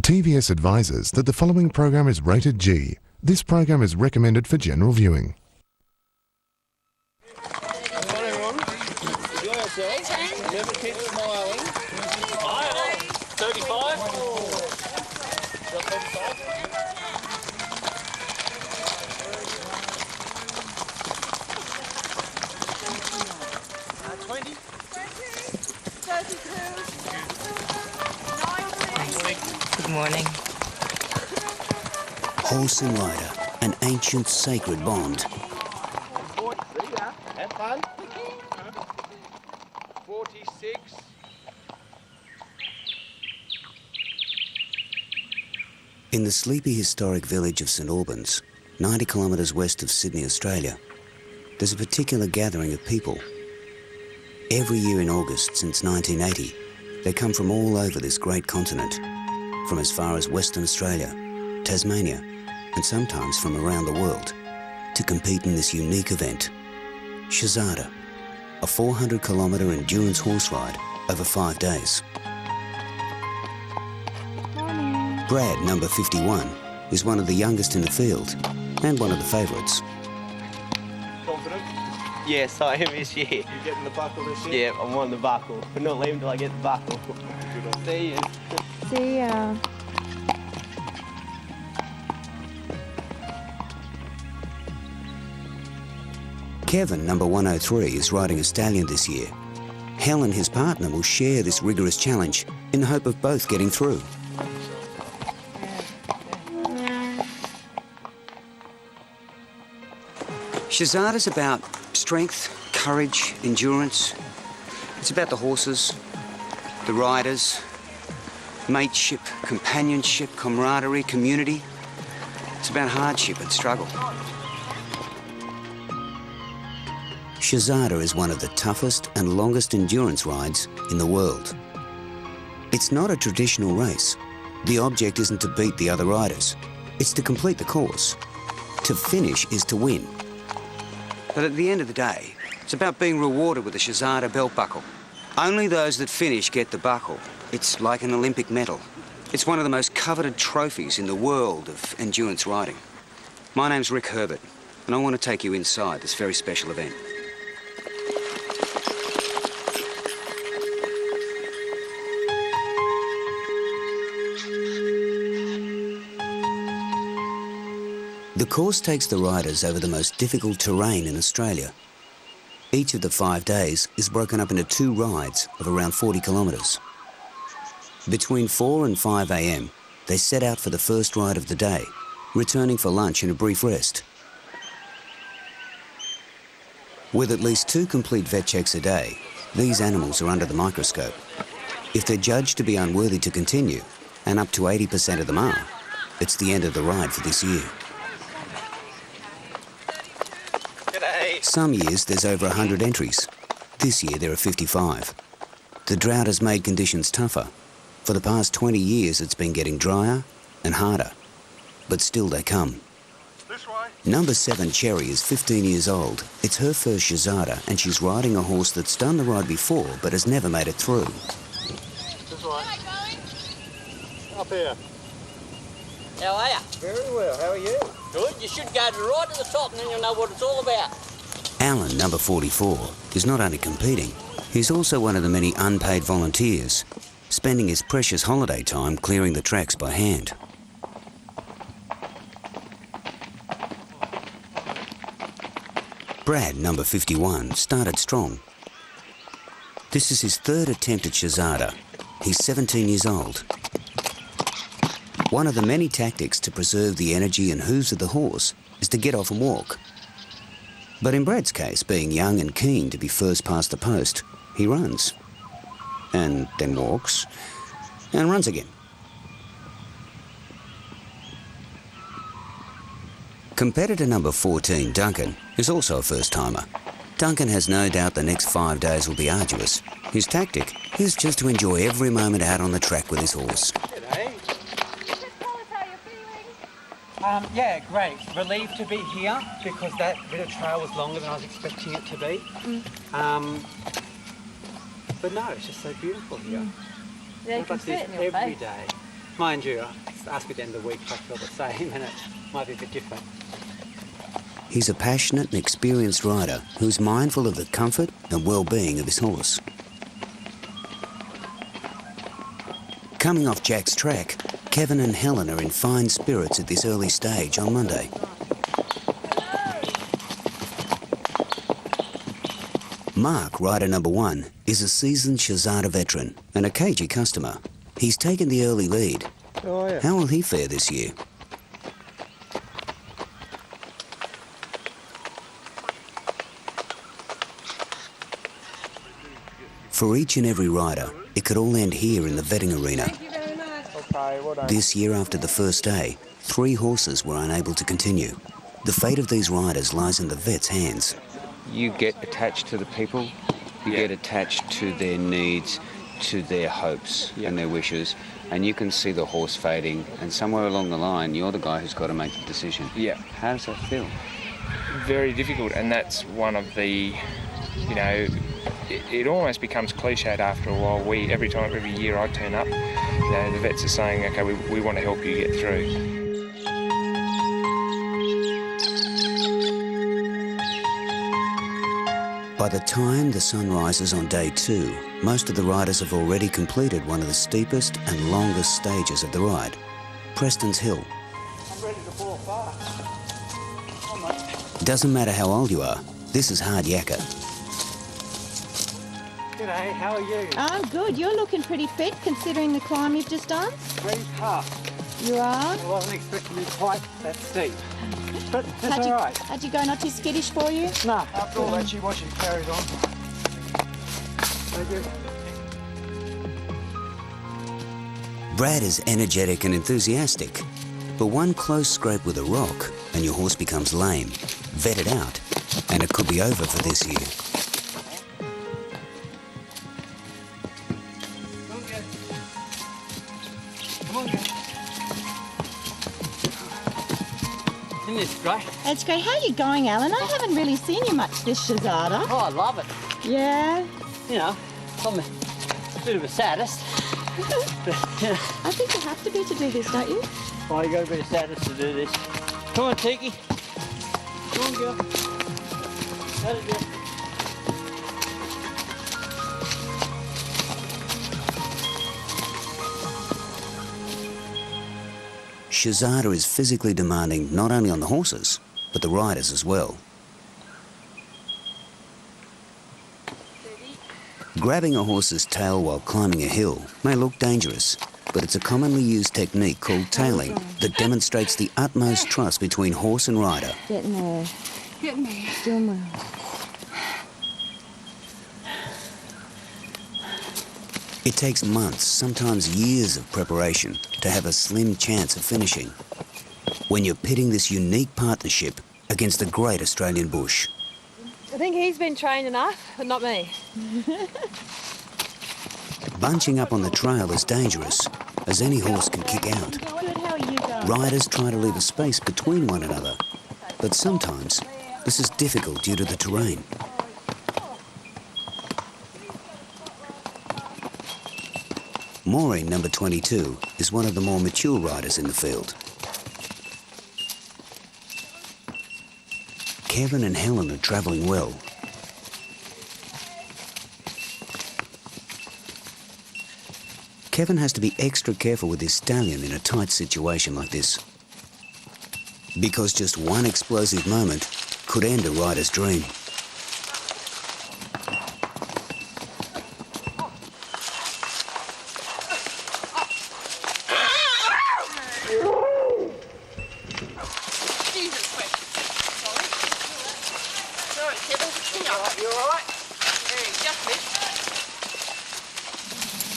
TVS advises that the following program is rated G. This program is recommended for general viewing. Come on, everyone. Enjoy yourselves. Never keep smiling. 35. Got 35? 20. 32. Good morning. Horse and rider, an ancient sacred bond. Have fun. 46. In the sleepy historic village of St Albans, 90 kilometres west of Sydney, Australia, there's a particular gathering of people. Every year in August since 1980, they come from all over this great continent, from as far as Western Australia, Tasmania, and sometimes from around the world, to compete in this unique event, Shazhada, a 400-kilometre endurance horse ride over 5 days. Brad, number 51, is one of the youngest in the field and one of the favourites. Confident? Yes, I am this year. You getting the buckle this year? Yeah, I'm on the buckle. I'm not leaving till I get the buckle. See you. See ya. Kevin, number 103, is riding a stallion this year. Helen, his partner, will share this rigorous challenge in the hope of both getting through. Shazada's about strength, courage, endurance. It's about the horses, the riders, mateship, companionship, camaraderie, community. It's about hardship and struggle. Shazada is one of the toughest and longest endurance rides in the world. It's not a traditional race. The object isn't to beat the other riders. It's to complete the course. To finish is to win. But at the end of the day, it's about being rewarded with a Shazada belt buckle. Only those that finish get the buckle. It's like an Olympic medal. It's one of the most coveted trophies in the world of endurance riding. My name's Rick Herbert, and I want to take you inside this very special event. The course takes the riders over the most difficult terrain in Australia. Each of the 5 days is broken up into 2 rides of around 40 kilometres. Between 4 and 5 a.m, they set out for the first ride of the day, returning for lunch and a brief rest. With at least 2 complete vet checks a day, these animals are under the microscope. If they're judged to be unworthy to continue, and up to 80% of them are, it's the end of the ride for this year. Some years there's over 100 entries. This year there are 55. The drought has made conditions tougher. For the past 20 years it's been getting drier and harder. But still they come. This way. Number 7 Cherry is 15 years old. It's her first Shazada and she's riding a horse that's done the ride before but has never made it through. This way. Up here. How are you? Very well. How are you? Good. You should go right to the top and then you'll know what it's all about. Alan, number 44, is not only competing, he's also one of the many unpaid volunteers, spending his precious holiday time clearing the tracks by hand. Brad, number 51, started strong. This is his 3rd attempt at Shazada. He's 17 years old. One of the many tactics to preserve the energy and hooves of the horse is to get off and walk. But in Brad's case, being young and keen to be first past the post, he runs. And then walks, and runs again. Competitor number 14, Duncan, is also a first-timer. Duncan has no doubt the next 5 days will be arduous. His tactic is just to enjoy every moment out on the track with his horse. Yeah, great. Relieved to be here because that bit of trail was longer than I was expecting it to be. But no, it's just so beautiful here. Yeah, you It's can like see this it in your every face. day. Mind you, ask me at the end of the week if I feel the same, and it might be a bit different. He's a passionate and experienced rider who's mindful of the comfort and well-being of his horse. Coming off Jack's track, Kevin and Helen are in fine spirits at this early stage on Monday. Mark, rider number 1, is a seasoned Shazhada veteran and a cagey customer. He's taken the early lead. Oh, yeah. How will he fare this year? For each and every rider, it could all end here in the vetting arena. Okay, well done. This year, after the first day, 3 horses were unable to continue. The fate of these riders lies in the vet's hands. You get attached to the people, you get attached to their needs, to their hopes and their wishes, and you can see the horse fading, and somewhere along the line, you're the guy who's got to make the decision. Yeah. How does that feel? Very difficult, and that's one of the, you know, it almost becomes cliched after a while. Every year I turn up, you know, the vets are saying, okay, we want to help you get through. By the time the sun rises on day 2, most of the riders have already completed one of the steepest and longest stages of the ride, Preston's Hill. I'm ready to fall fast. Come on. Doesn't matter how old you are, this is hard yakka. G'day, how are you? I'm good. You're looking pretty fit considering the climb you've just done. Pretty tough. You are? I wasn't expecting you quite that steep. But it's all right. Had you go not too skittish for you? No, after all that, she wasn't carried on. Thank you. Brad is energetic and enthusiastic, but one close scrape with a rock and your horse becomes lame. Vet it out, and it could be over for this year. Come on, girl. Isn't this great? That's great. How are you going, Alan? I haven't really seen you much this Shazada. Oh, I love it. Yeah. You know, I'm a bit of a sadist. But, you know, I think you have to be to do this, don't you? well, you got a bit of sadist to do this. Come on, Tiki. Come on, girl. How's it go? Shazada is physically demanding not only on the horses, but the riders as well. Grabbing a horse's tail while climbing a hill may look dangerous, but it's a commonly used technique called tailing that demonstrates the utmost trust between horse and rider. Getting there. Getting there. Doing well. It takes months, sometimes years of preparation to have a slim chance of finishing when you're pitting this unique partnership against the great Australian bush. I think he's been trained enough, but not me. Bunching up on the trail is dangerous, as any horse can kick out. Good. How are you going? Riders try to leave a space between one another, but sometimes this is difficult due to the terrain. Maureen, number 22, is one of the more mature riders in the field. Kevin and Helen are travelling well. Kevin has to be extra careful with his stallion in a tight situation like this, because just one explosive moment could end a rider's dream.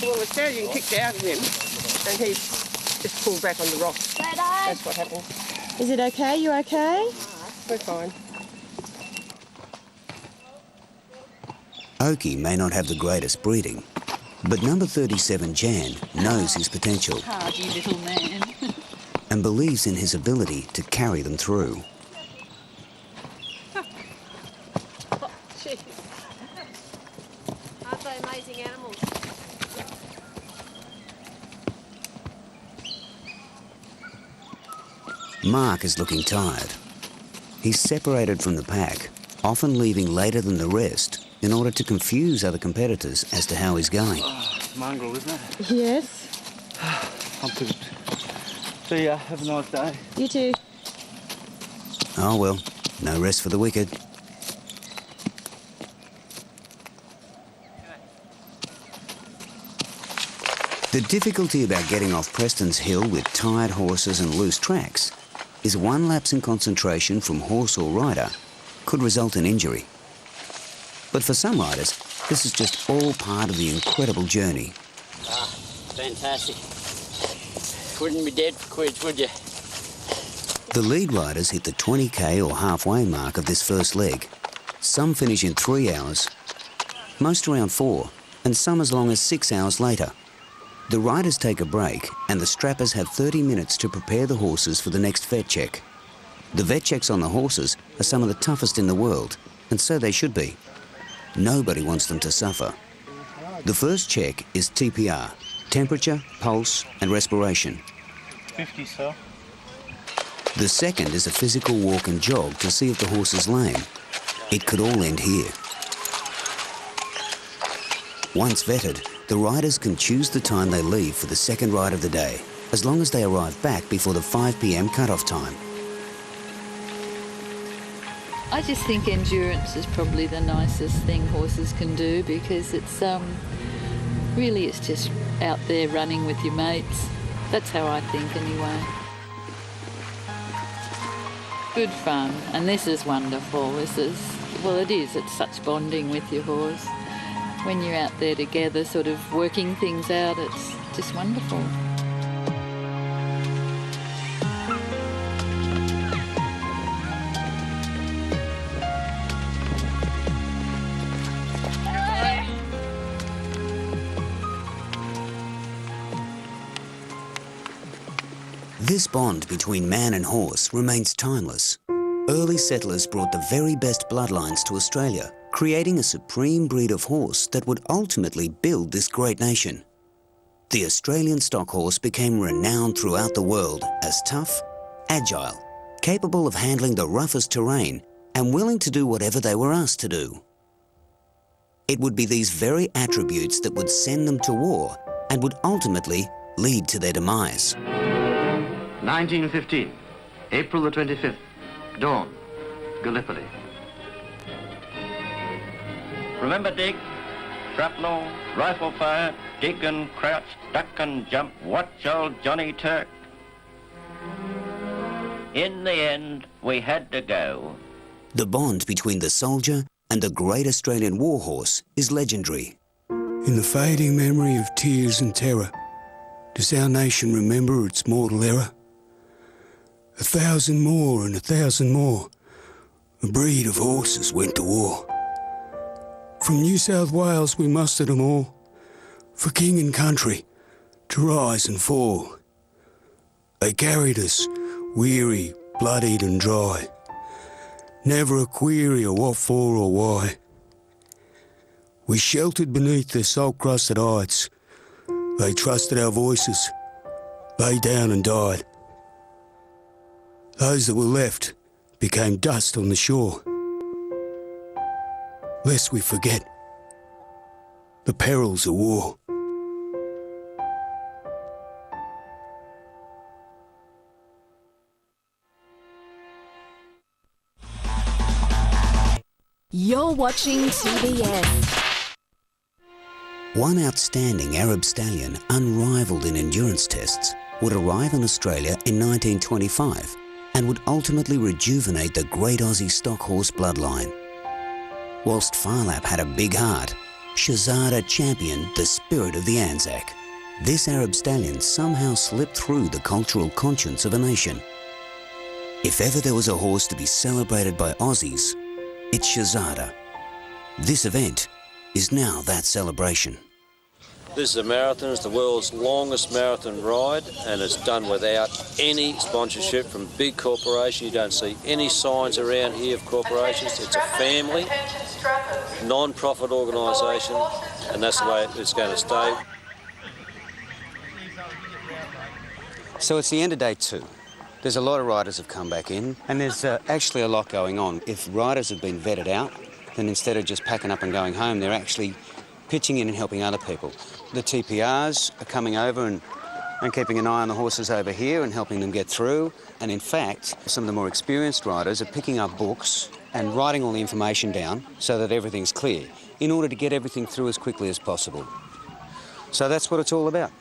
Well, the stallion kicked out of him and he just pulled back on the rock. That's what happened. Is it okay? You okay? We're fine. Oki may not have the greatest breeding, but number 37 Jan knows his potential Hardy little man. and believes in his ability to carry them through. Jeez. Aren't they amazing animals? Mark is looking tired. He's separated from the pack, often leaving later than the rest in order to confuse other competitors as to how he's going. Oh, it's mongrel, isn't it? Yes. I'm finished. See ya. Have a nice day. You too. Oh well, no rest for the wicked. The difficulty about getting off Preston's Hill with tired horses and loose tracks is one lapse in concentration from horse or rider could result in injury. But for some riders, this is just all part of the incredible journey. Ah, fantastic. Wouldn't be dead for quids, would you? The lead riders hit the 20k or halfway mark of this first leg. Some finish in 3 hours, most around 4, and some as long as 6 hours later. The riders take a break and the strappers have 30 minutes to prepare the horses for the next vet check. The vet checks on the horses are some of the toughest in the world, and so they should be. Nobody wants them to suffer. The first check is TPR, temperature, pulse and respiration. 50, sir. The second is a physical walk and jog to see if the horse is lame. It could all end here. Once vetted, the riders can choose the time they leave for the second ride of the day, as long as they arrive back before the 5 p.m. cut-off time. I just think endurance is probably the nicest thing horses can do, because it's really it's just out there running with your mates. That's how I think anyway. Good fun, and this is wonderful. This is, well, it is, it's such bonding with your horse. When you're out there together sort of working things out, it's just wonderful. This bond between man and horse remains timeless. Early settlers brought the very best bloodlines to Australia, creating a supreme breed of horse that would ultimately build this great nation. The Australian stock horse became renowned throughout the world as tough, agile, capable of handling the roughest terrain, and willing to do whatever they were asked to do. It would be these very attributes that would send them to war and would ultimately lead to their demise. 1915, April the 25th, dawn, Gallipoli. Remember, Dick, shrapnel, rifle fire, dig and crouch, duck and jump, watch old Johnny Turk. In the end, we had to go. The bond between the soldier and the great Australian warhorse is legendary. In the fading memory of tears and terror, does our nation remember its mortal error? 1,000 more and 1,000 more, a breed of horses went to war. From New South Wales we mustered them all, for king and country, to rise and fall. They carried us, weary, bloodied and dry, never a query of what for or why. We sheltered beneath their salt-crusted hides. They trusted our voices, lay down and died. Those that were left became dust on the shore. Lest we forget the perils of war. You're watching TBS. One outstanding Arab stallion, unrivaled in endurance tests, would arrive in Australia in 1925 and would ultimately rejuvenate the great Aussie stock horse bloodline. Whilst Farlap had a big heart, Shahzada championed the spirit of the Anzac. This Arab stallion somehow slipped through the cultural conscience of a nation. If ever there was a horse to be celebrated by Aussies, it's Shazhada. This event is now that celebration. This is a marathon. It's the world's longest marathon ride, and it's done without any sponsorship from big corporations. You don't see any signs around here of corporations. It's a family, non-profit organisation, and that's the way it's going to stay. So it's the end of day 2. There's a lot of riders have come back in, and there's actually a lot going on. If riders have been vetted out, then instead of just packing up and going home, they're actually pitching in and helping other people. The TPRs are coming over and keeping an eye on the horses over here and helping them get through. And in fact, some of the more experienced riders are picking up books and writing all the information down so that everything's clear, in order to get everything through as quickly as possible. So that's what it's all about.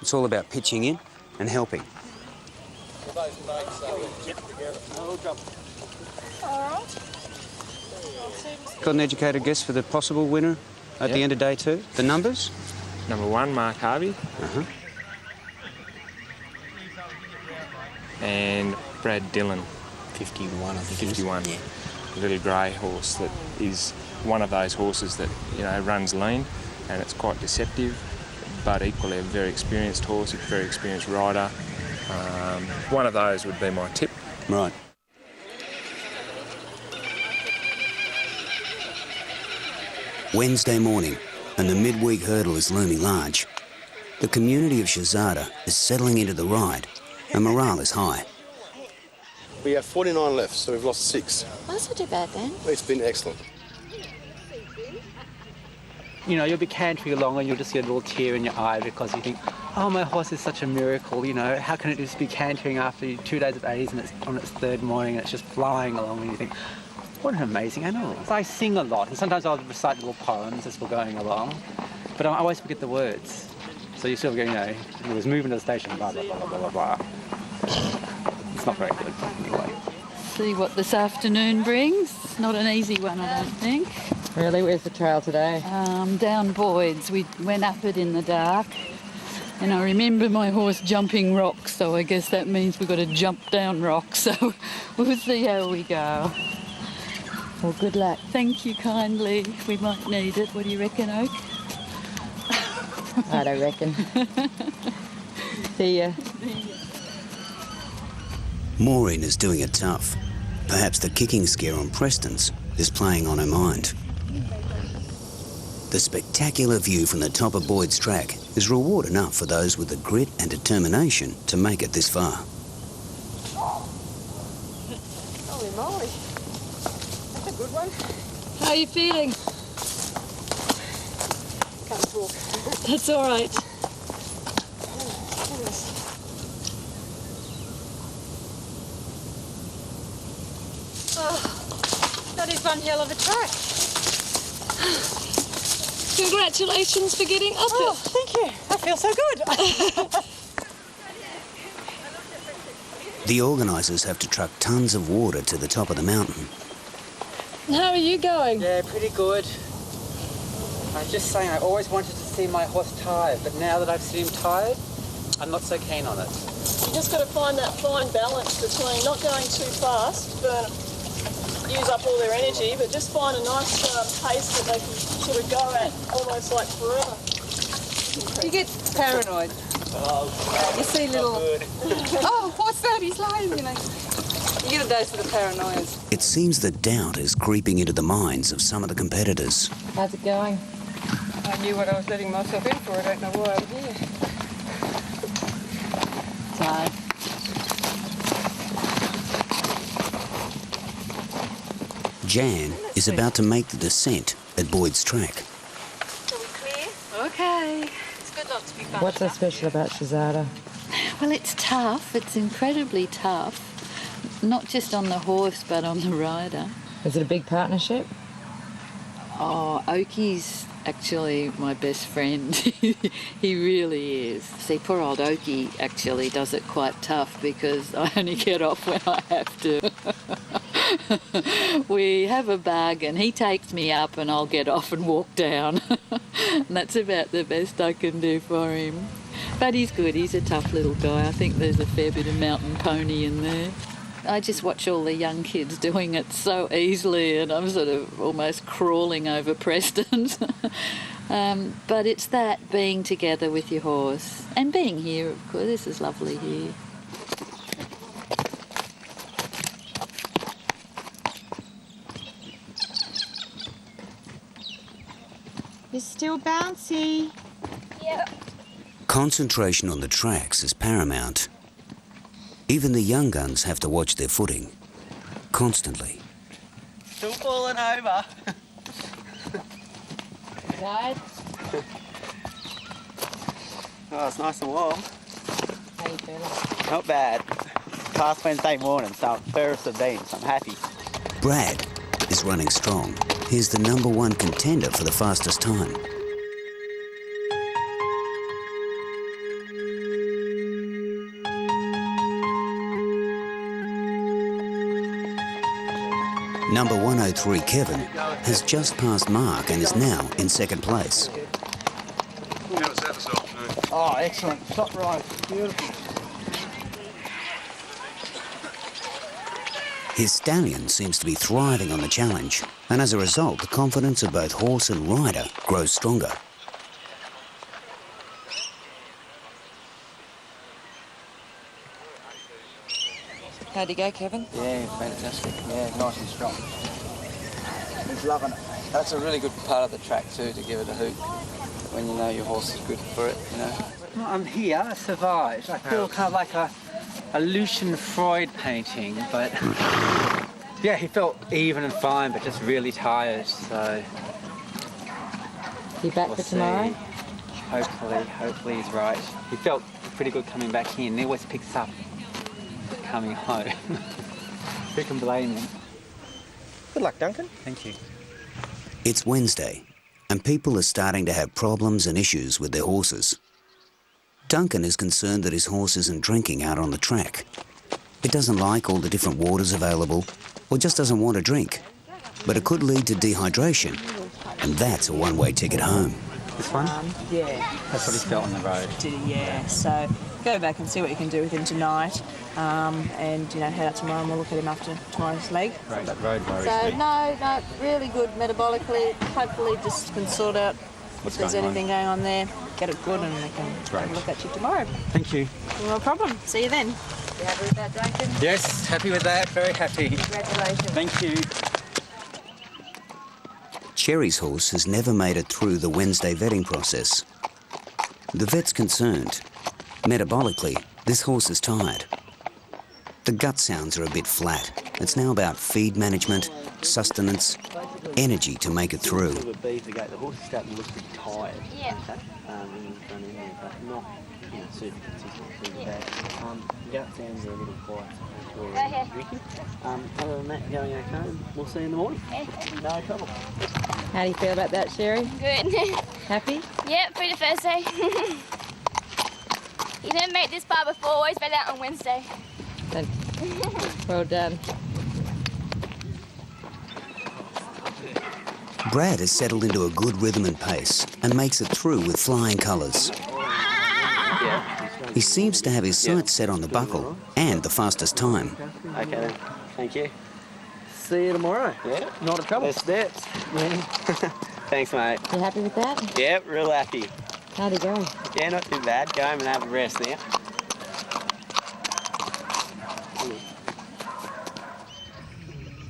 It's all about pitching in and helping. Got an educated guess for the possible winner at the end of day 2? The numbers? Number 1, Mark Harvey. And Brad Dillon. 51, I think. 51. Yeah. A little grey horse that is one of those horses that, you know, runs lean, and it's quite deceptive, but equally a very experienced horse, a very experienced rider. One of those would be my tip. Right. Wednesday morning, and the midweek hurdle is looming large. The community of Shazhada is settling into the ride, and morale is high. We have 49 left, so we've lost 6. Well, that's not too bad then. It's been excellent. You know, you'll be cantering along and you'll just get a little tear in your eye because you think, oh, my horse is such a miracle, you know, how can it just be cantering after 2 days of days and it's on its 3rd morning and it's just flying along, and you think, what an amazing animal. I sing a lot, and sometimes I'll recite little poems as we're going along, but I always forget the words. So you sort of go, you know, it was moving to the station, blah, blah, blah, blah, blah, blah. It's not very good, anyway. See what this afternoon brings. Not an easy one, I don't think. Really? Where's the trail today? Down Boyd's. We went up it in the dark, and I remember my horse jumping rocks, so I guess that means we've got to jump down rocks, so we'll see how we go. Well, good luck. Thank you kindly. We might need it. What do you reckon, Oak? I don't reckon. See ya. Maureen is doing it tough. Perhaps the kicking scare on Preston's is playing on her mind. The spectacular view from the top of Boyd's track is reward enough for those with the grit and determination to make it this far. Holy moly. That's a good one. How are you feeling? Can't talk. That's all right. Oh, that is one hell of a track. Congratulations for getting up Oh, it. thank you. I feel so good. The organisers have to truck tons of water to the top of the mountain. How are you going? Yeah, pretty good. I was just saying, I always wanted to see my horse tired, but now that I've seen him tired, I'm not so keen on it. You just got to find that fine balance between not going too fast, use up all their energy, but just find a nice pace that they can sort of go at almost like forever. You get paranoid. You see little... Oh, what's that? He's lying, you know. You get a dose of the paranoias. It seems that doubt is creeping into the minds of some of the competitors. How's it going? I knew what I was letting myself in for. I don't know why I'm here. Tired. Jan is about to make the descent at Boyd's track. Okay. It's good not to be bunched What's so up. special about Shazada? Well, it's tough. It's incredibly tough. Not just on the horse, but on the rider. Is it a big partnership? Oh, Oakie's actually my best friend. He really is. See, poor old Okie actually does it quite tough because I only get off when I have to. We have a bargain. He takes me up and I'll get off and walk down. And that's about the best I can do for him. But he's good. He's a tough little guy. I think there's a fair bit of mountain pony in there. I just watch all the young kids doing it so easily and I'm sort of almost crawling over Preston's. But it's that, being together with your horse and being here, of course. This is lovely here. You're still bouncy. Yep. Concentration on the tracks is paramount. Even the young guns have to watch their footing, constantly. Still falling over. Guys, Oh, it's nice and warm. how you feeling? Not bad. Past Wednesday morning, so fairest of beans. I'm happy. Brad is running strong. He's the #1 contender for the fastest time. Number 103, Kevin, has just passed Mark and is now in second place. How was that this afternoon? Oh, excellent. Top right. Beautiful. His stallion seems to be thriving on the challenge, and as a result, the confidence of both horse and rider grows stronger. How'd you go, Kevin? Yeah, fantastic. Yeah, nice and strong. He's loving it. That's a really good part of the track too, to give it a hoot when you know your horse is good for it, you know. Well, I'm here, I survived. I feel kind of like a Lucian Freud painting, but yeah, he felt even and fine, but just really tired, so You back we'll for tomorrow? see. Hopefully he's right. He felt pretty good coming back in. He always picks up coming home. Who can blame him? Good luck, Duncan. Thank you. It's Wednesday, and people are starting to have problems and issues with their horses. Duncan is concerned that his horse isn't drinking out on the track. It doesn't like all the different waters available, or just doesn't want to drink. But it could lead to dehydration, and that's a one-way ticket home. This one? Yeah. That's what he felt on the road. Yeah, so go back and see what you can do with him tonight, and head out tomorrow and we'll look at him after tomorrow's leg. Right, that road worries So me. no, really good metabolically. Hopefully just can sort out What's if there's going on? anything going on there, get it good and we can Great. have a look at you tomorrow. Thank you. No problem. See you then. You happy with that, Duncan? Yes, happy with that, very happy. Congratulations. Thank you. Cherry's horse has never made it through the Wednesday vetting process. The vet's concerned. Metabolically, this horse is tired. The gut sounds are a bit flat. It's now about feed management, sustenance, energy to make it through. The horse is starting to look pretty tired. Yeah. But not, super consistent, bad. The gut sounds are a little quiet. Other than that, going okay. We'll see you in the morning. No trouble. How do you feel about that, Sherry? Good. Happy? Yep, free to Thursday. You didn't make this far before, always been out on Wednesday. Well done. Brad has settled into a good rhythm and pace and makes it through with flying colours. He seems to have his sights set on the buckle and the fastest time. Okay then. Thank you. See you tomorrow. Yeah. Not a trouble. Let's do it. Yeah. Thanks, mate. You happy with that? Yeah, real happy. How'd it go? Yeah, not too bad. Go home and have a rest now.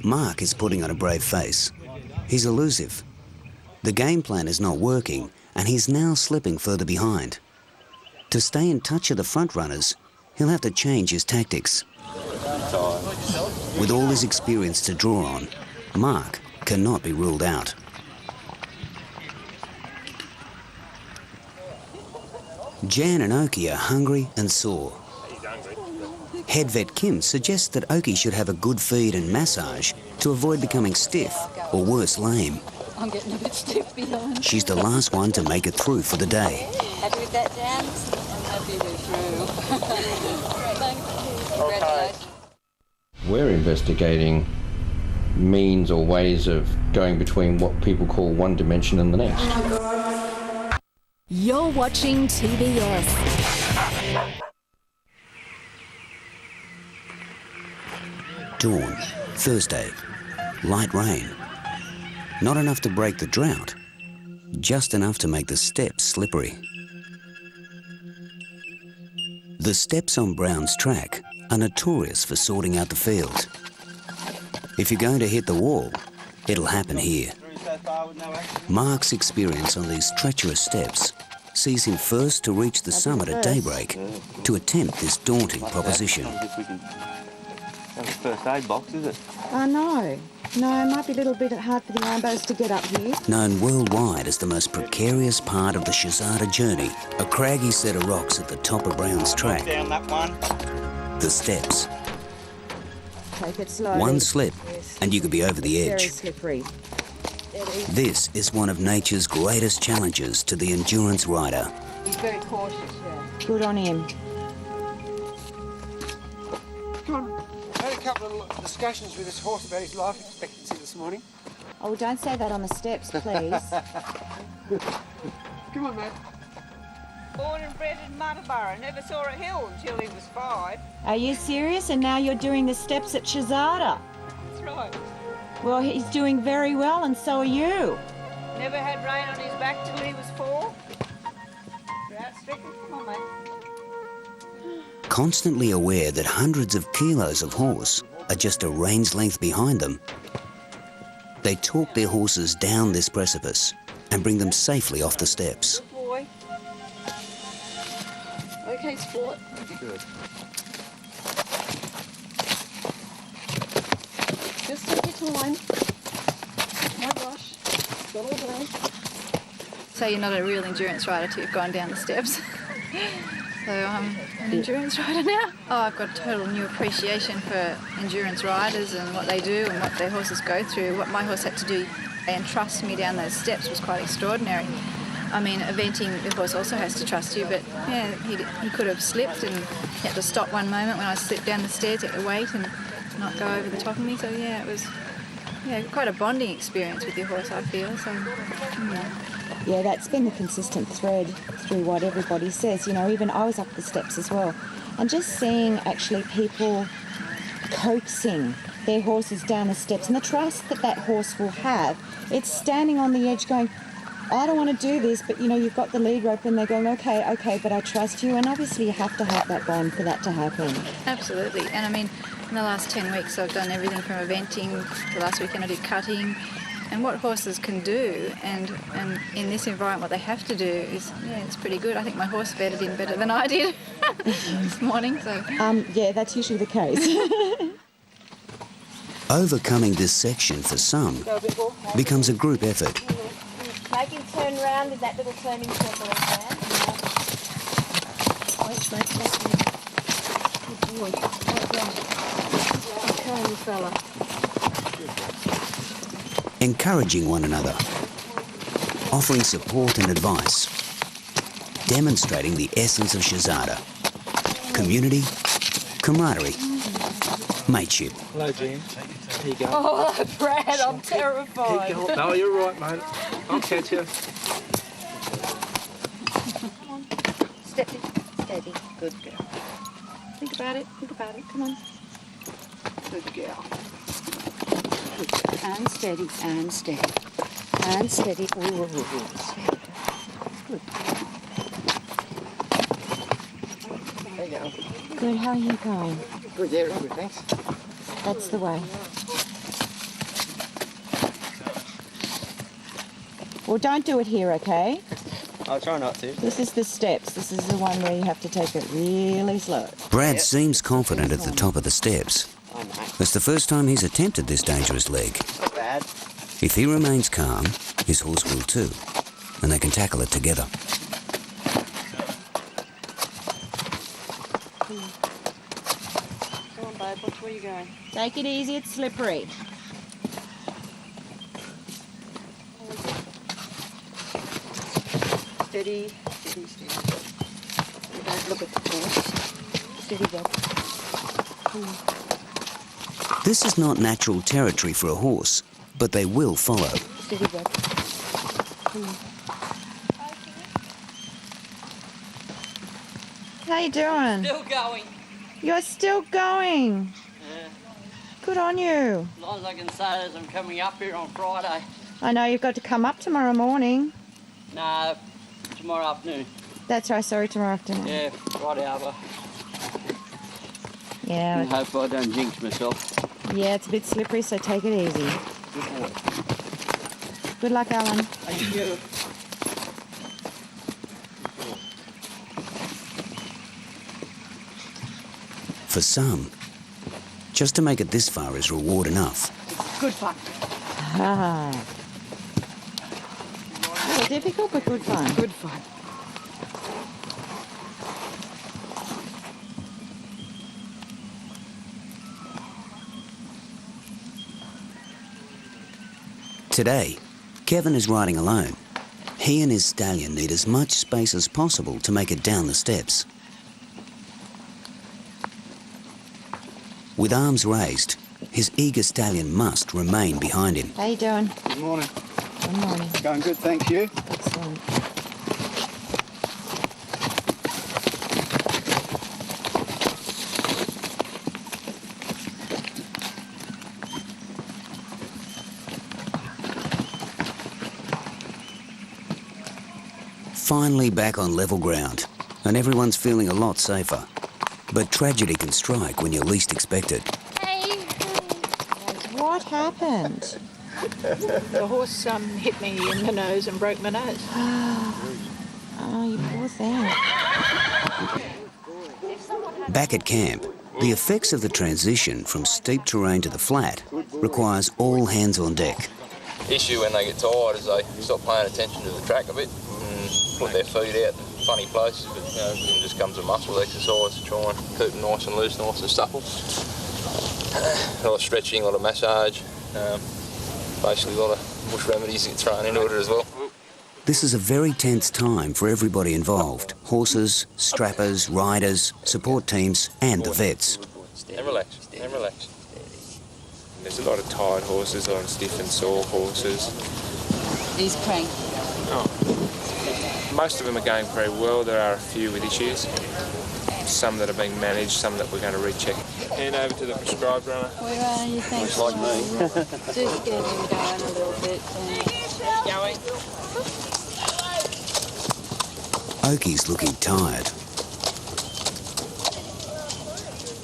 Mark is putting on a brave face. He's elusive. The game plan is not working, and he's now slipping further behind. To stay in touch of the front runners, he'll have to change his tactics. With all his experience to draw on, Mark cannot be ruled out. Jan and Oki are hungry and sore. Head vet Kim suggests that Oki should have a good feed and massage to avoid becoming stiff or worse, lame. I'm getting a bit stiff behind. She's the last one to make it through for the day. Happy with that, Jan? I'm happy we're through. Thank you. Congratulations. We're investigating means or ways of going between what people call one dimension and the next. You're watching TBS. Dawn, Thursday. Light rain. Not enough to break the drought, just enough to make the steps slippery. The steps on Brown's track are notorious for sorting out the field. If you're going to hit the wall, it'll happen here. Mark's experience on these treacherous steps sees him first to reach the summit at daybreak to attempt this daunting proposition. That's the first aid box, is it? I know. No, it might be a little bit hard for the Albans to get up here. Known worldwide as the most precarious part of the Shazhada journey, a craggy set of rocks at the top of Brown's track. Down that one. The steps. Take it slowly. One slip and you could be over the Very edge. slippery. This is one of nature's greatest challenges to the endurance rider. He's very cautious, yeah. Good on him. I had a couple of discussions with this horse about his life expectancy this morning. Oh, don't say that on the steps, please. Come on, mate. Born and bred in Muttaburra, never saw a hill until he was 5. Are you serious? And now you're doing the steps at Shazhada? That's right. Well, he's doing very well, and so are you. Never had rain on his back till he was 4. Drought stricken. Come on, mate. Constantly aware that hundreds of kilos of horse are just a reins length behind them, they talk their horses down this precipice and bring them safely off the steps. Good boy. Okay, sport. Good. Just take your time. No rush. Got all day. So you're not a real endurance rider till you've gone down the steps. So I'm an endurance rider now. Oh, I've got a total new appreciation for endurance riders and what they do and what their horses go through. What my horse had to do and trust me down those steps was quite extraordinary. I mean, eventing, the horse also has to trust you, but yeah, he could have slipped and he had to stop one moment when I slipped down the stairs, he had to wait and not go over the top of me. So yeah, it was quite a bonding experience with your horse, I feel. So Yeah, that's been the consistent thread through what everybody says. You know, even I was up the steps as well. And just seeing actually people coaxing their horses down the steps and the trust that that horse will have. It's standing on the edge going, I don't want to do this, but you know, you've got the lead rope and they're going, okay, but I trust you. And obviously you have to have that bond for that to happen. Absolutely. And I mean, in the last 10 weeks I've done everything from eventing. The last weekend I did cutting. And what horses can do, and in this environment what they have to do is, it's pretty good. I think my horse bedded in better than I did this morning. So yeah, that's usually the case. Overcoming this section for some becomes a group effort. Make him turn round in that little turning circle there. Good boy. Okay, fella. Encouraging one another, offering support and advice, demonstrating the essence of Shazada: community, camaraderie, mateship. Hello, Jean. Here you go. Oh, Brad, I'm terrified. No, you're right, mate. I'll catch you. Steady, steady. Good girl. Think about it, come on. Good girl. And steady, and steady, and steady. Ooh, steady. Good. There you go. Good, how are you going? Good, yeah, good, thanks. That's the way. Well, don't do it here, okay? I'll try not to. This is the steps. This is the one where you have to take it really slow. Brad seems confident at the top of the steps. It's the first time he's attempted this dangerous leg. Not bad. If he remains calm, his horse will too, and they can tackle it together. Come on, babe, watch where you're going. Take it easy, it's slippery. Steady, steady, steady. Don't look at the horse. Steady, babe. This is not natural territory for a horse, but they will follow. Steady, babe. How you doing? Still going. You're still going. Yeah. Good on you. As long as I can say is I'm coming up here on Friday. I know you've got to come up tomorrow morning. No, tomorrow afternoon. That's right, sorry, tomorrow afternoon. Yeah, Friday over. Yeah. I hope I don't jinx myself. Yeah, it's a bit slippery, so take it easy. Good boy. Good luck, Alan. Thank you. For some, just to make it this far is reward enough. Good fun. Ah. A little difficult, but good fun. Good fun. Today, Kevin is riding alone. He and his stallion need as much space as possible to make it down the steps. With arms raised, his eager stallion must remain behind him. How you doing? Good morning. Good morning. Going good, thank you. Excellent. Finally back on level ground, and everyone's feeling a lot safer. But tragedy can strike when you least expect it. What happened? The horse hit me in the nose and broke my nose. Oh, you poor thing. Back at camp, the effects of the transition from steep terrain to the flat requires all hands on deck. Issue when they get tired is they stop paying attention to the track a bit and put their feet out in funny places, but you know, it just comes a muscle exercise to try and keep them nice and loose, nice and supple. A lot of stretching, a lot of massage, basically a lot of bush remedies get thrown into it as well. This is a very tense time for everybody involved. Horses, strappers, riders, support teams and the vets. And relax, and relax. There's a lot of tired horses, a lot of stiff and sore horses. He's cranky. Most of them are going very well. There are a few with issues. Some that are being managed, some that we're going to recheck. Hand over to the prescribed runner. Where are you? Thanks. Looks like me. Just get him going a little bit. Going. Oakie's looking tired.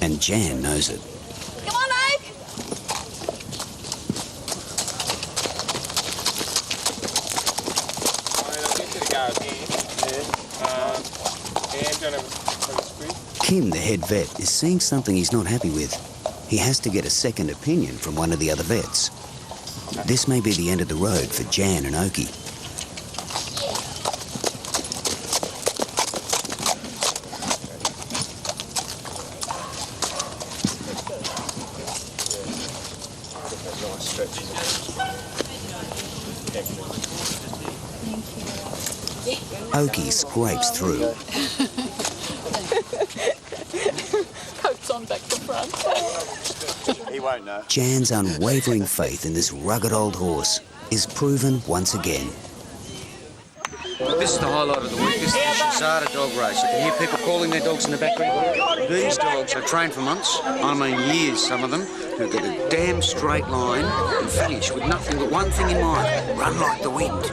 And Jan knows it. Come on, Oak! I'll get you to go again. Kim, the head vet, is seeing something he's not happy with. He has to get a second opinion from one of the other vets. This may be the end of the road for Jan and Okie. Okie scrapes through. Coat's on back to front. He won't know. Jan's unwavering faith in this rugged old horse is proven once again. This is the highlight of the week. This is the Shazhada dog race. You can hear people calling their dogs in the background. These dogs are trained for months, I mean years, some of them, who get a damn straight line and finish with nothing but one thing in mind: run like the wind.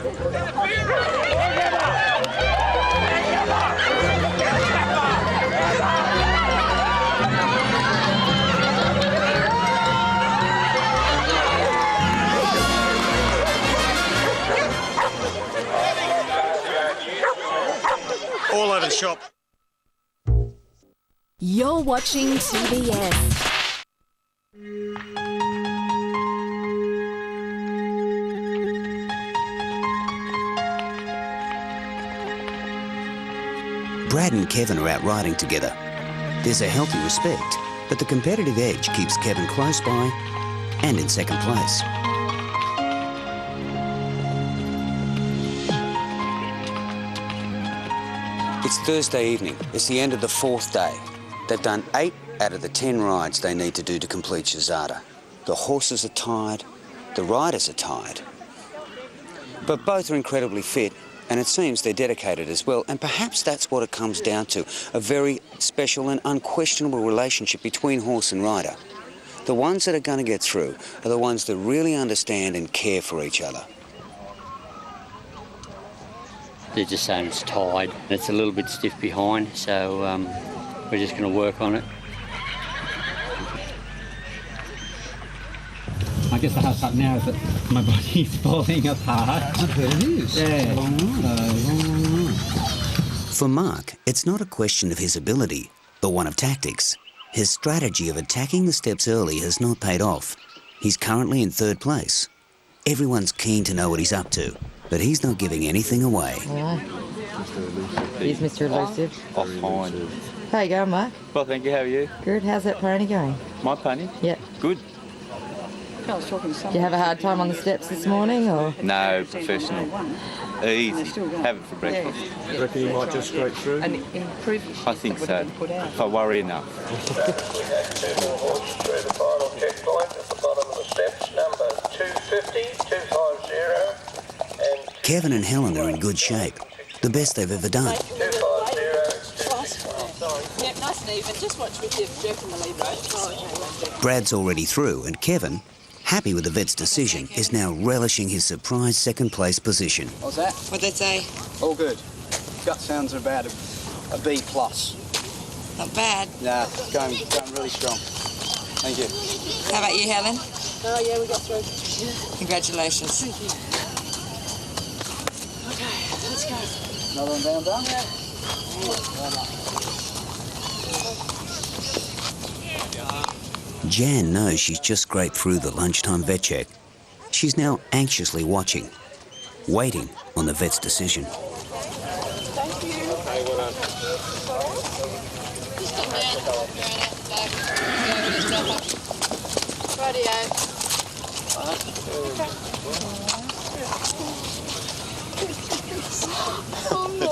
All over the shop. You're watching TBS. Brad and Kevin are out riding together. There's a healthy respect, but the competitive edge keeps Kevin close by and in second place. It's Thursday evening. It's the end of the fourth day. They've done 8 out of the 10 rides they need to do to complete Shazhada. The horses are tired, the riders are tired. But both are incredibly fit, and it seems they're dedicated as well. And perhaps that's what it comes down to, a very special and unquestionable relationship between horse and rider. The ones that are going to get through are the ones that really understand and care for each other. They're just saying it's tired. It's a little bit stiff behind, so we're just going to work on it. I guess the hard part now is that my body's falling apart. It is. Yeah. Long ride. For Mark, it's not a question of his ability, but one of tactics. his strategy of attacking the steps early has not paid off. He's currently in 3rd place. Everyone's keen to know what he's up to, but he's not giving anything away. He's Mr. Elusive. Offline. How you going, Mark? Well, thank you. How are you? Good. How's that pony going? My pony? Yep. Good. Did you have a hard time on the steps this morning, or? No, professional. Easy. Have it for breakfast. You reckon you might just scrape through? I think so. If I worry enough. We have 2 more horses through the final checkpoint at the bottom of the steps, number 250, 250, and Kevin and Helen are in good shape, the best they've ever done. 250. Yep, nice and even. Just watch with your jerk in the lead rope. Brad's already through, and Kevin, happy with the vet's decision, is now relishing his surprise 2nd place position. What's that? What'd they say? All good. Gut sounds about a B+. Not bad. Nah, going really strong. Thank you. How about you, Helen? Oh, yeah, we got through. Congratulations. Thank you. Okay, let's go. Another one down, done? Yeah. Jan knows she's just scraped through the lunchtime vet check. She's now anxiously watching, waiting on the vet's decision. Thank you.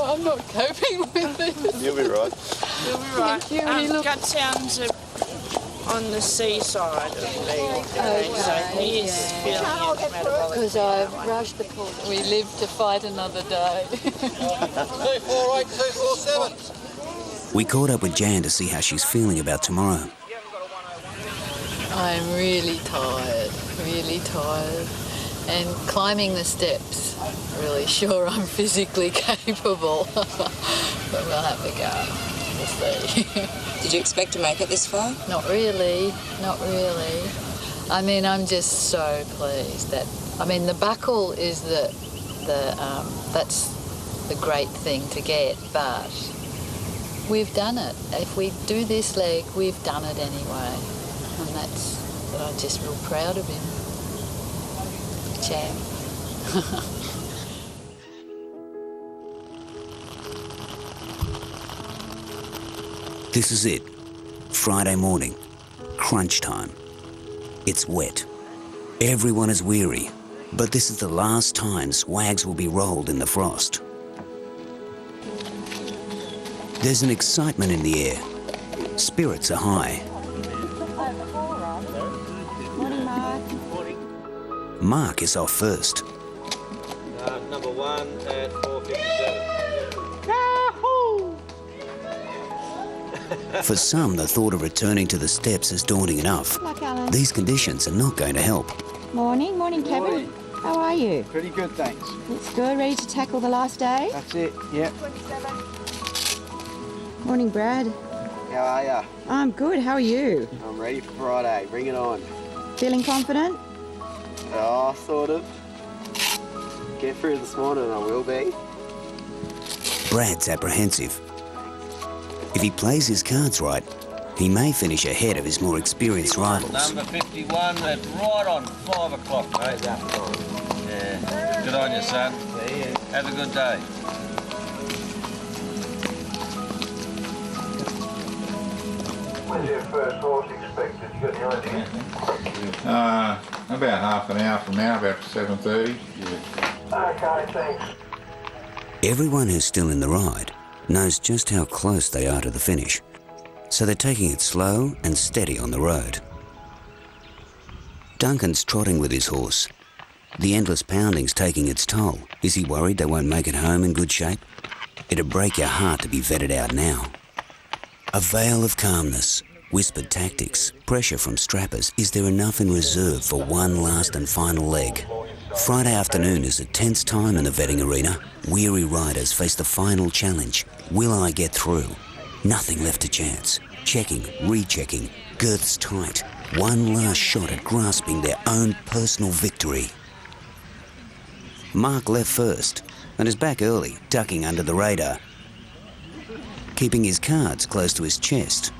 I'm not coping with it. You'll be right. You'll be right. Gut sounds on the seaside of the so he is feeling metabolic. Because I've rushed the pool. We live to fight another day. 248247. We caught up with Jan to see how she's feeling about tomorrow. I'm really tired. And climbing the steps, I'm really sure I'm physically capable. But we'll have a go. We'll see. Did you expect to make it this far? Not really. I mean, I'm just so pleased that, I mean, the buckle is that's the great thing to get, but we've done it. If we do this leg, we've done it anyway. And I'm just real proud of him. Champ. This is it. Friday morning. Crunch time. It's wet. Everyone is weary, but this is the last time swags will be rolled in the frost. There's an excitement in the air. Spirits are high. Mark is off first. Number 1 at 457. For some, the thought of returning to the steps is daunting enough. Luck, Alan. These conditions are not going to help. Morning, Kevin. Morning. How are you? Pretty good, thanks. It's good. Ready to tackle the last day? That's it, yep. Morning, Brad. How are ya? I'm good. How are you? I'm ready for Friday. Bring it on. Feeling confident? Oh, sort of. Get through this morning and I will be. Brad's apprehensive. If he plays his cards right, he may finish ahead of his more experienced rivals. Number 51, that's right on 5 o'clock, mate. Yeah. Good on you, son. Have a good day. When's your first horse expected? You got any idea? About half an hour from now, about 7:30. Okay, thanks. Everyone who's still in the ride knows just how close they are to the finish, so they're taking it slow and steady on the road. Duncan's trotting with his horse. The endless pounding's taking its toll. Is he worried they won't make it home in good shape? It'd break your heart to be vetted out now. A veil of calmness, whispered tactics, pressure from strappers. Is there enough in reserve for one last and final leg? Friday afternoon is a tense time in the vetting arena. Weary riders face the final challenge. Will I get through? Nothing left to chance. Checking, rechecking, girths tight. One last shot at grasping their own personal victory. Mark left first and is back early, ducking under the radar, keeping his cards close to his chest.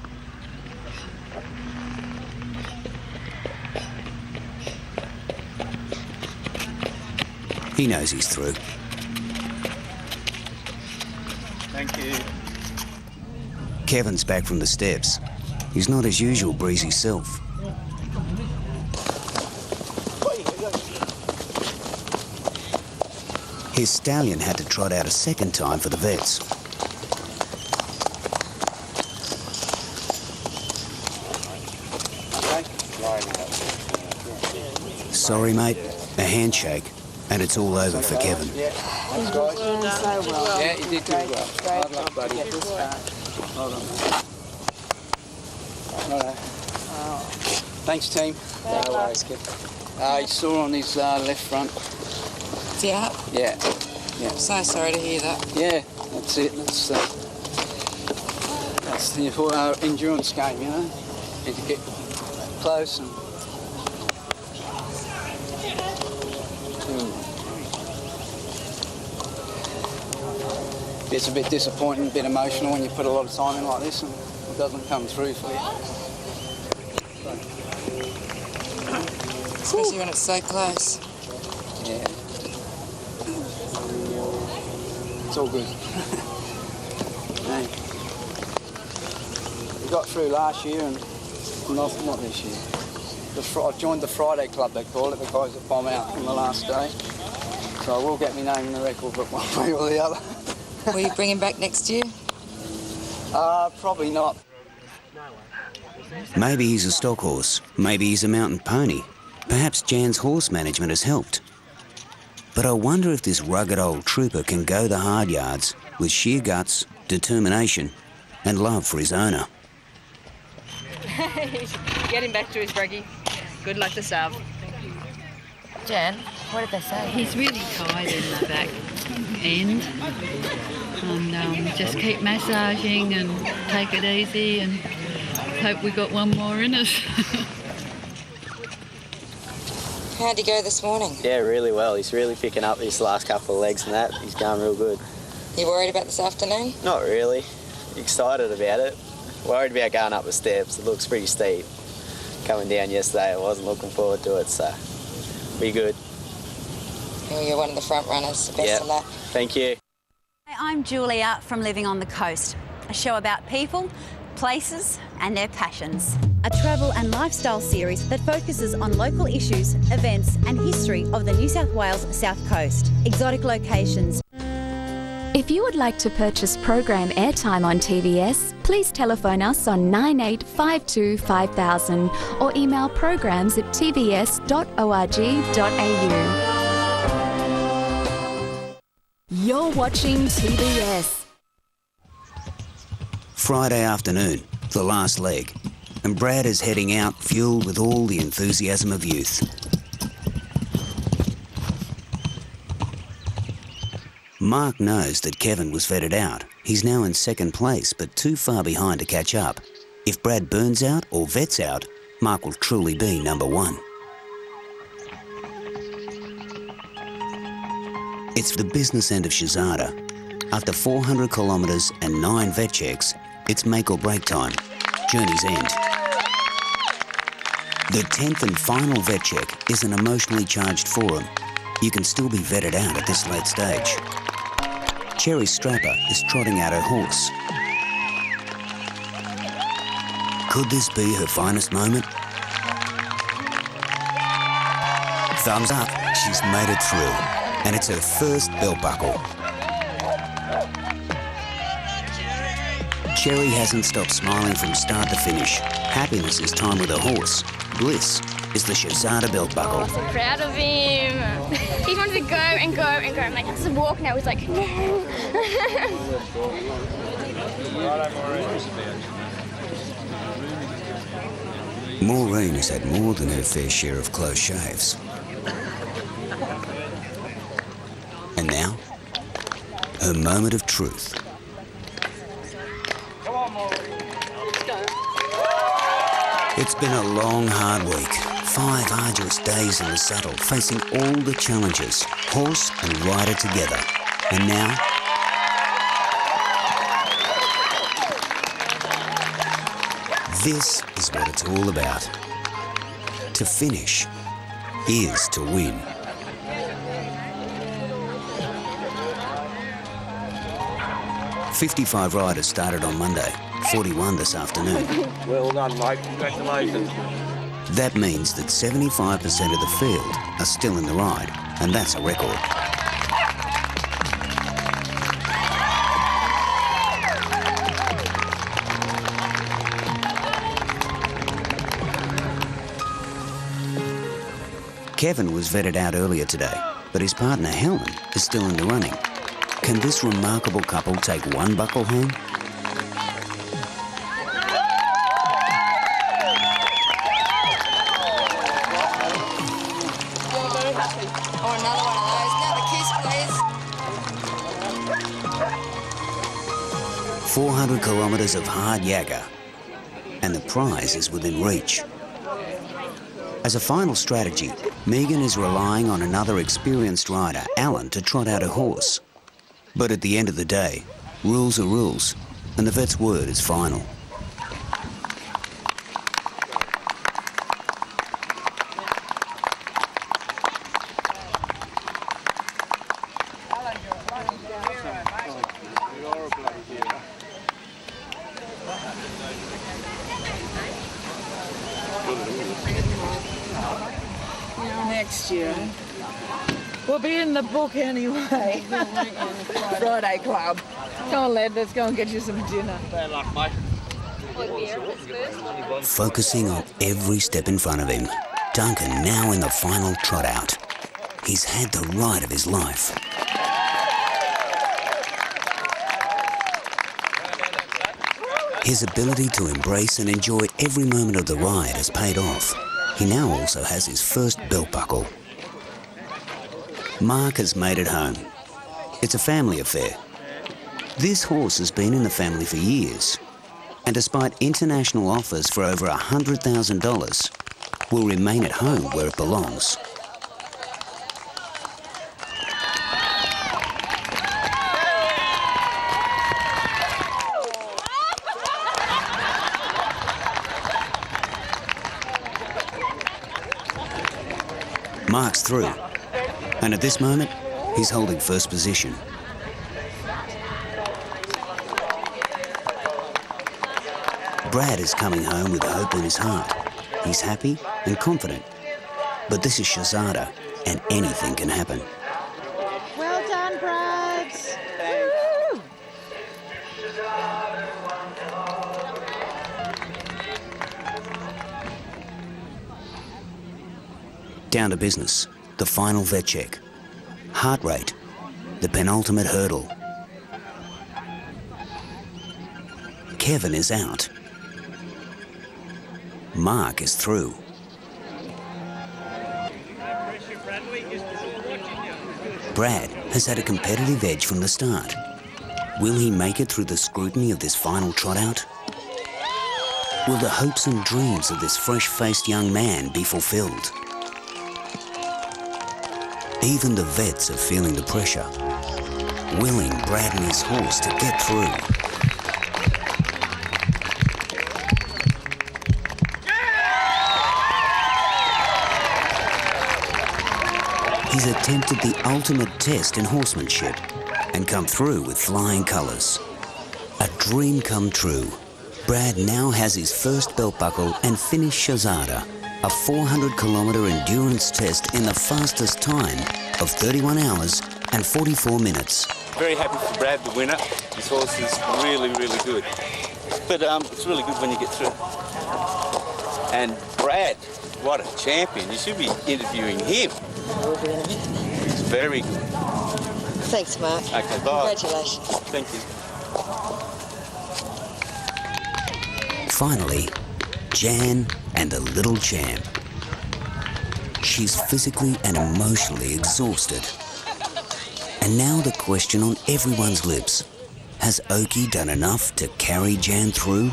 He knows he's through. Thank you. Kevin's back from the steps. He's not his usual breezy self. His stallion had to trot out a second time for the vets. Sorry, mate. A handshake, and it's all over for Kevin. Yeah, thanks, guys. Doing so well. Yeah, you did good well. Hard luck, buddy. Well done, mate. Thanks, team. No worries, kid. You saw on his left front. Is he out? Yeah. Yeah. So sorry to hear that. Yeah, that's it. That's the endurance game, you know. Need to get close and. It's a bit disappointing, a bit emotional when you put a lot of time in like this and it doesn't come through for you. Especially when it's so close. Yeah. It's all good. Hey. We got through last year and not this year. I joined the Friday Club, they call it, the guys that bomb out on the last day. So I will get my name in the record, but one way or the other. Will you bring him back next year? Probably not. Maybe he's a stock horse. Maybe he's a mountain pony. Perhaps Jan's horse management has helped. But I wonder if this rugged old trooper can go the hard yards with sheer guts, determination, and love for his owner. Get him back to his bruggy. Good luck to Sav. Jan, what did they say? He's really tired in the back end. And just keep massaging and take it easy and hope we got one more in us. How'd he go this morning? Yeah, really well. He's really picking up these last couple of legs and that. He's going real good. You worried about this afternoon? Not really. Excited about it. Worried about going up the steps. It looks pretty steep. Coming down yesterday, I wasn't looking forward to it, so be good. Well, you're one of the front runners. Best of luck. Thank you. I'm Julia from Living on the Coast, a show about people, places and their passions. A travel and lifestyle series that focuses on local issues, events and history of the New South Wales South Coast. Exotic locations. If you would like to purchase program airtime on TVS, please telephone us on 9852 5000 or email programs@tvs.org.au. You're watching TVS. Friday afternoon, the last leg, and Brad is heading out fueled with all the enthusiasm of youth. Mark knows that Kevin was vetted out. He's now in second place, but too far behind to catch up. If Brad burns out or vets out, Mark will truly be number one. It's the business end of Shazhada. After 400 kilometres and 9 vet checks, it's make or break time, journey's end. The 10th and final vet check is an emotionally charged forum. You can still be vetted out at this late stage. Cherry Strapper is trotting out her horse. Could this be her finest moment? Thumbs up, she's made it through, and it's her first belt buckle. Cherry hasn't stopped smiling from start to finish. Happiness is time with her horse. Bliss is the Shahzada belt buckle. Oh, so proud of him. He wanted to go and go and go. I'm like, that's a walk now. He's like, no. Maureen has had more than her fair share of close shaves. And now, her moment of truth. Come on, Maureen. Let's go. It's been a long, hard week. 5 arduous days in the saddle, facing all the challenges, horse and rider together. And now, this is what it's all about. To finish is to win. 55 riders started on Monday, 41 this afternoon. Well done, mate. Congratulations. That means that 75% of the field are still in the ride, and that's a record. Kevin was vetted out earlier today, but his partner Helen is still in the running. Can this remarkable couple take one buckle home? You're very happy. Or another one of those. Now the kiss, please. 400 kilometres of hard yakka, and the prize is within reach. As a final strategy, Megan is relying on another experienced rider, Alan, to trot out her horse. But at the end of the day, rules are rules, and the vet's word is final. Next year. We'll be in the book anyway. Friday Club. Come on, lad, let's go and get you some dinner. Bad luck, mate. Focusing on every step in front of him, Duncan now in the final trot out. He's had the ride of his life. His ability to embrace and enjoy every moment of the ride has paid off. He now also has his first belt buckle. Mark has made it home. It's a family affair. This horse has been in the family for years, and despite international offers for over $100,000, will remain at home where it belongs. Mark's through, and at this moment, he's holding first position. Brad is coming home with hope in his heart. He's happy and confident. But this is Shazhada, and anything can happen. Well done, Brad. Woo! Down to business, the final vet check. Heart rate, the penultimate hurdle. Kevin is out. Mark is through. Brad has had a competitive edge from the start. Will he make it through the scrutiny of this final trot out? Will the hopes and dreams of this fresh-faced young man be fulfilled? Even the vets are feeling the pressure, willing Brad and his horse to get through. He's attempted the ultimate test in horsemanship and come through with flying colours. A dream come true. Brad now has his first belt buckle and finished Shazhada, a 400-kilometre endurance test in the fastest time of 31 hours and 44 minutes. Very happy for Brad, the winner. His horse is really, really good. But it's really good when you get through. And Brad, what a champion. You should be interviewing him. He's very good. Thanks, Mark. Okay, bye. Congratulations. Thank you. Finally, Jan and the little champ. She's physically and emotionally exhausted. And now the question on everyone's lips, has Oki done enough to carry Jan through?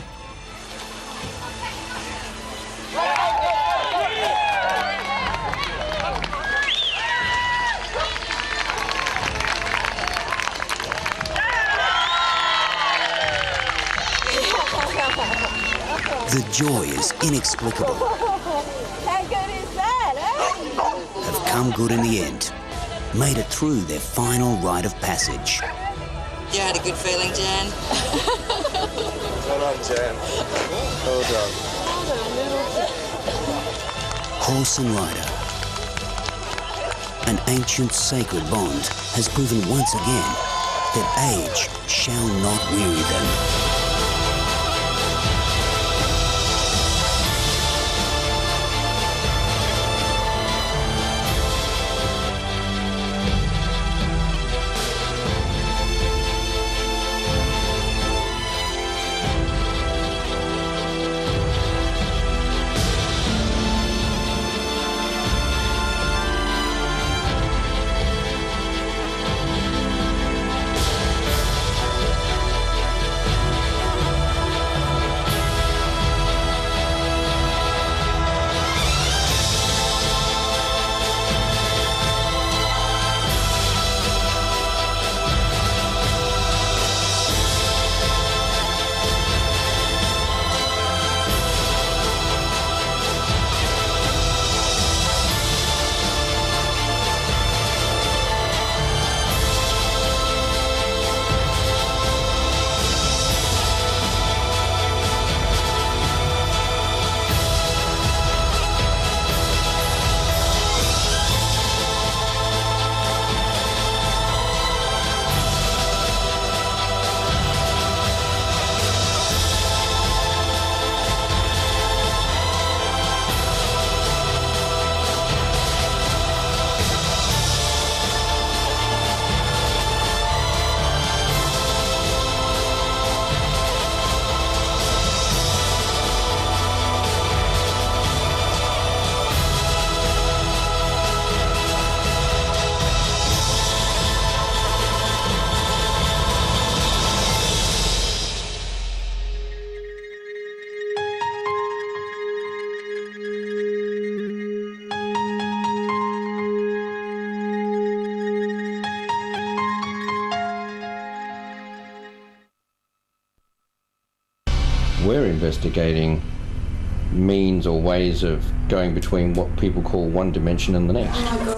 The joy is inexplicable. How good is that, eh? Have come good in the end. Made it through their final rite of passage. You had a good feeling, Jan? Well done, Jan. Well done. Horse and rider. An ancient sacred bond has proven once again that age shall not weary them. We're investigating means or ways of going between what people call one dimension and the next.